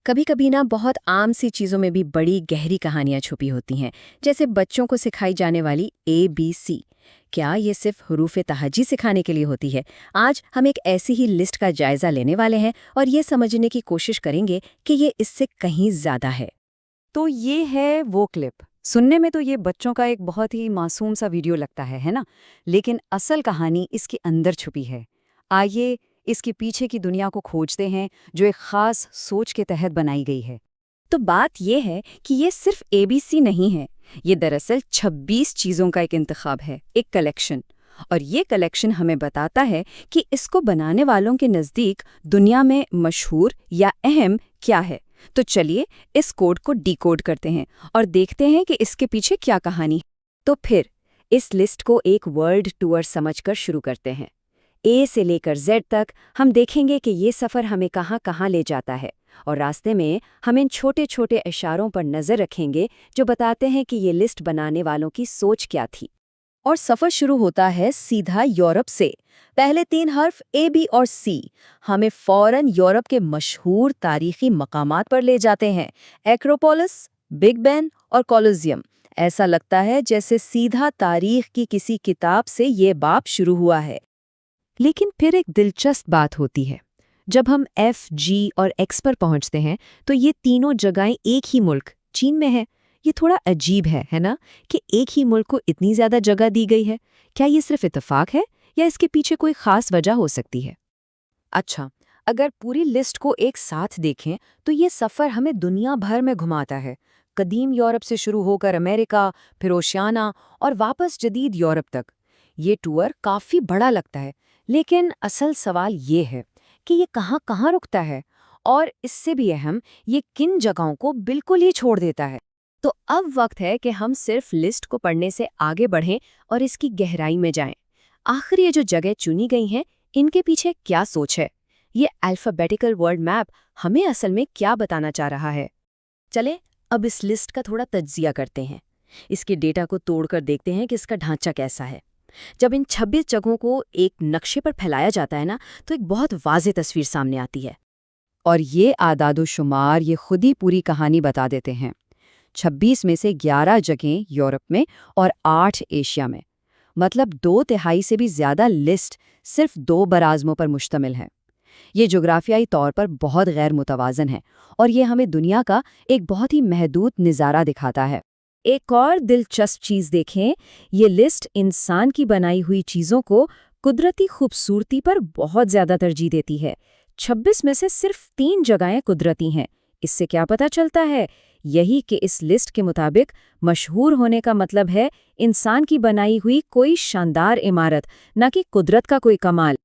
کبھی کبھی نا بہت عام سی چیزوں میں بھی بڑی گہری کہانیاں چھپی ہوتی ہیں، جیسے بچوں کو سکھائی جانے والی ABC۔ کیا یہ صرف حروف تہجی سکھانے کے لیے ہوتی ہے؟ آج ہم ایک ایسی ہی لسٹ کا جائزہ لینے والے ہیں اور یہ سمجھنے کی کوشش کریں گے کہ یہ اس سے کہیں زیادہ ہے۔ تو یہ ہے وہ کلپ۔ سننے میں تو یہ بچوں کا ایک بہت ہی معصوم سا ویڈیو لگتا ہے نا؟ لیکن اصل کہانی اس کے اندر چھپی ہے۔ آئیے اس کے پیچھے کی دنیا کو کھوجتے ہیں جو ایک خاص سوچ کے تحت بنائی گئی ہے۔ تو بات یہ ہے کہ یہ صرف ABC نہیں ہے، یہ دراصل 26 چیزوں کا ایک انتخاب ہے، ایک کلیکشن۔ اور یہ کلیکشن ہمیں بتاتا ہے کہ اس کو بنانے والوں کے نزدیک دنیا میں مشہور یا اہم کیا ہے۔ تو چلیے اس کوڈ کو ڈی کوڈ کرتے ہیں اور دیکھتے ہیں کہ اس کے پیچھے کیا کہانی ہے۔ تو پھر اس لسٹ کو ایک ورلڈ ٹور سمجھ کر شروع کرتے ہیں۔ A سے لے کر Z تک ہم دیکھیں گے کہ یہ سفر ہمیں کہاں کہاں لے جاتا ہے، اور راستے میں ہم ان چھوٹے چھوٹے اشاروں پر نظر رکھیں گے جو بتاتے ہیں کہ یہ لسٹ بنانے والوں کی سوچ کیا تھی۔ اور سفر شروع ہوتا ہے سیدھا یورپ سے۔ پہلے 3 حرف A B اور C ہمیں فوراً یورپ کے مشہور تاریخی مقامات پر لے جاتے ہیں۔ ایکروپولس، بگ بین اور کولوسیم۔ ایسا لگتا ہے جیسے سیدھا تاریخ کی کسی کتاب سے یہ باب شروع ہوا ہے۔ لیکن پھر ایک دلچسپ بات ہوتی ہے۔ جب ہم F G اور X پر پہنچتے ہیں تو یہ تینوں جگہیں ایک ہی ملک چین میں ہیں۔ یہ تھوڑا عجیب ہے نا کہ ایک ہی ملک کو اتنی زیادہ جگہ دی گئی ہے۔ کیا یہ صرف اتفاق ہے یا اس کے پیچھے کوئی خاص وجہ ہو سکتی ہے؟ اچھا، اگر پوری لسٹ کو ایک ساتھ دیکھیں تو یہ سفر ہمیں دنیا بھر میں گھماتا ہے، قدیم یورپ سے شروع ہو کر امریکہ، پھر اوشیانیا اور واپس جدید یورپ تک۔ یہ ٹور کافی بڑا لگتا ہے، لیکن اصل سوال یہ ہے کہ یہ کہاں کہاں رکتا ہے، اور اس سے بھی اہم، یہ کن جگہوں کو بالکل ہی چھوڑ دیتا ہے۔ تو اب وقت ہے کہ ہم صرف لسٹ کو پڑھنے سے آگے بڑھیں اور اس کی گہرائی میں جائیں۔ آخر یہ جو جگہ چنی گئی ہیں، ان کے پیچھے کیا سوچ ہے؟ یہ الفابیٹیکل ورلڈ میپ ہمیں اصل میں کیا بتانا چاہ رہا ہے؟ چلے اب اس لسٹ کا تھوڑا تجزیہ کرتے ہیں۔ اس کے ڈیٹا کو توڑ کر دیکھتے ہیں کہ اس کا ڈھانچہ کیسا ہے۔ جب ان 26 جگہوں کو ایک نقشے پر پھیلایا جاتا ہے نا، تو ایک بہت واضح تصویر سامنے آتی ہے۔ اور یہ اعداد و شمار یہ خود ہی پوری کہانی بتا دیتے ہیں۔ 26 میں سے 11 جگہیں یورپ میں اور 8 ایشیا میں، مطلب 2/3 سے بھی زیادہ لسٹ صرف 2 براعظموں پر مشتمل ہے۔ یہ جغرافیائی طور پر بہت غیر متوازن ہے، اور یہ ہمیں دنیا کا ایک بہت ہی محدود نظارہ دکھاتا ہے۔ ایک اور دلچسپ چیز دیکھیں، یہ لسٹ انسان کی بنائی ہوئی چیزوں کو قدرتی خوبصورتی پر بہت زیادہ ترجیح دیتی ہے۔ 26 میں سے صرف 3 جگہیں قدرتی ہیں۔ اس سے کیا پتہ چلتا ہے؟ یہی کہ اس لسٹ کے مطابق مشہور ہونے کا مطلب ہے انسان کی بنائی ہوئی کوئی شاندار عمارت، نہ کہ قدرت کا کوئی کمال۔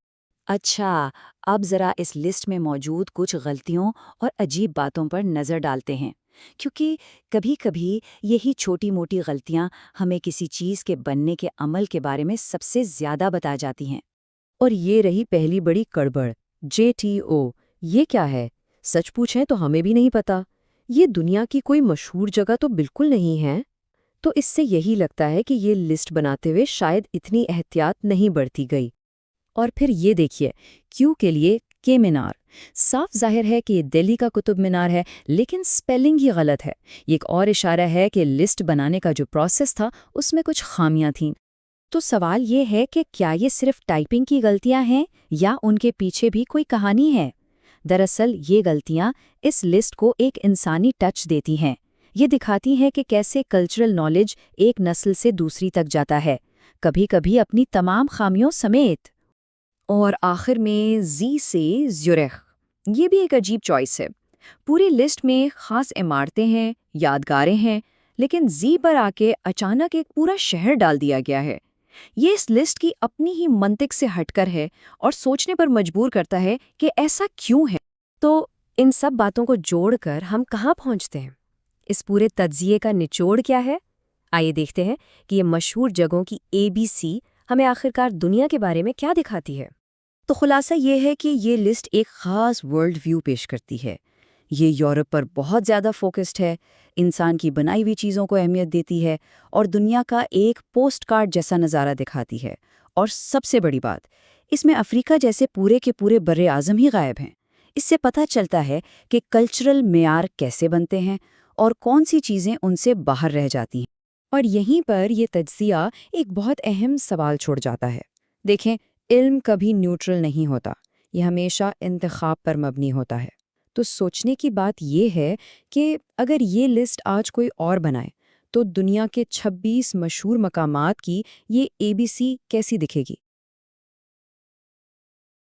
اچھا، اب ذرا اس لسٹ میں موجود کچھ غلطیوں اور عجیب باتوں پر نظر ڈالتے ہیں، کیونکہ کبھی کبھی یہی چھوٹی موٹی غلطیاں ہمیں کسی چیز کے بننے کے عمل کے بارے میں سب سے زیادہ بتا جاتی ہیں۔ اور یہ رہی پہلی بڑی گڑبڑ، JTO۔ یہ کیا ہے؟ سچ پوچھیں تو ہمیں بھی نہیں پتا۔ یہ دنیا کی کوئی مشہور جگہ تو بالکل نہیں ہے۔ تو اس سے یہی لگتا ہے کہ یہ لسٹ بناتے ہوئے شاید اتنی احتیاط نہیں برتی گئی۔ اور پھر یہ دیکھیے، Q کے لیے K مینار۔ صاف ظاہر ہے کہ یہ دہلی کا قطب مینار ہے، لیکن سپیلنگ ہی غلط ہے۔ یہ ایک اور اشارہ ہے کہ لسٹ بنانے کا جو پروسیس تھا اس میں کچھ خامیاں تھیں۔ تو سوال یہ ہے کہ کیا یہ صرف ٹائپنگ کی غلطیاں ہیں یا ان کے پیچھے بھی کوئی کہانی ہے؟ دراصل یہ غلطیاں اس لسٹ کو ایک انسانی ٹچ دیتی ہیں۔ یہ دکھاتی ہیں کہ کیسے کلچرل نالج ایک نسل سے دوسری تک جاتا ہے، کبھی کبھی اپنی تمام خامیوں سمیت۔ اور آخر میں Z سے زیورخ، یہ بھی ایک عجیب چوائس ہے۔ پوری لسٹ میں خاص عمارتیں ہیں، یادگاریں ہیں، لیکن Z پر آ کے اچانک ایک پورا شہر ڈال دیا گیا ہے۔ یہ اس لسٹ کی اپنی ہی منطق سے ہٹ کر ہے اور سوچنے پر مجبور کرتا ہے کہ ایسا کیوں ہے۔ تو ان سب باتوں کو جوڑ کر ہم کہاں پہنچتے ہیں؟ اس پورے تجزیے کا نچوڑ کیا ہے؟ آئیے دیکھتے ہیں کہ یہ مشہور جگہوں کی ABC ہمیں آخرکار دنیا کے بارے میں کیا دکھاتی ہے۔ تو خلاصہ یہ ہے کہ یہ لسٹ ایک خاص ورلڈ ویو پیش کرتی ہے۔ یہ یورپ پر بہت زیادہ فوکسڈ ہے، انسان کی بنائی ہوئی چیزوں کو اہمیت دیتی ہے، اور دنیا کا ایک پوسٹ کارڈ جیسا نظارہ دکھاتی ہے۔ اور سب سے بڑی بات، اس میں افریقہ جیسے پورے کے پورے بر اعظم ہی غائب ہیں۔ اس سے پتہ چلتا ہے کہ کلچرل معیار کیسے بنتے ہیں اور کون سی چیزیں ان سے باہر رہ جاتی ہیں۔ اور یہیں پر یہ تجزیہ ایک بہت اہم سوال چھوڑ جاتا ہے۔ دیکھیں، علم کبھی نیوٹرل نہیں ہوتا، یہ ہمیشہ انتخاب پر مبنی ہوتا ہے۔ تو سوچنے کی بات یہ ہے کہ اگر یہ لسٹ آج کوئی اور بنائے تو دنیا کے 26 مشہور مقامات کی یہ ABC کیسی دکھے گی؟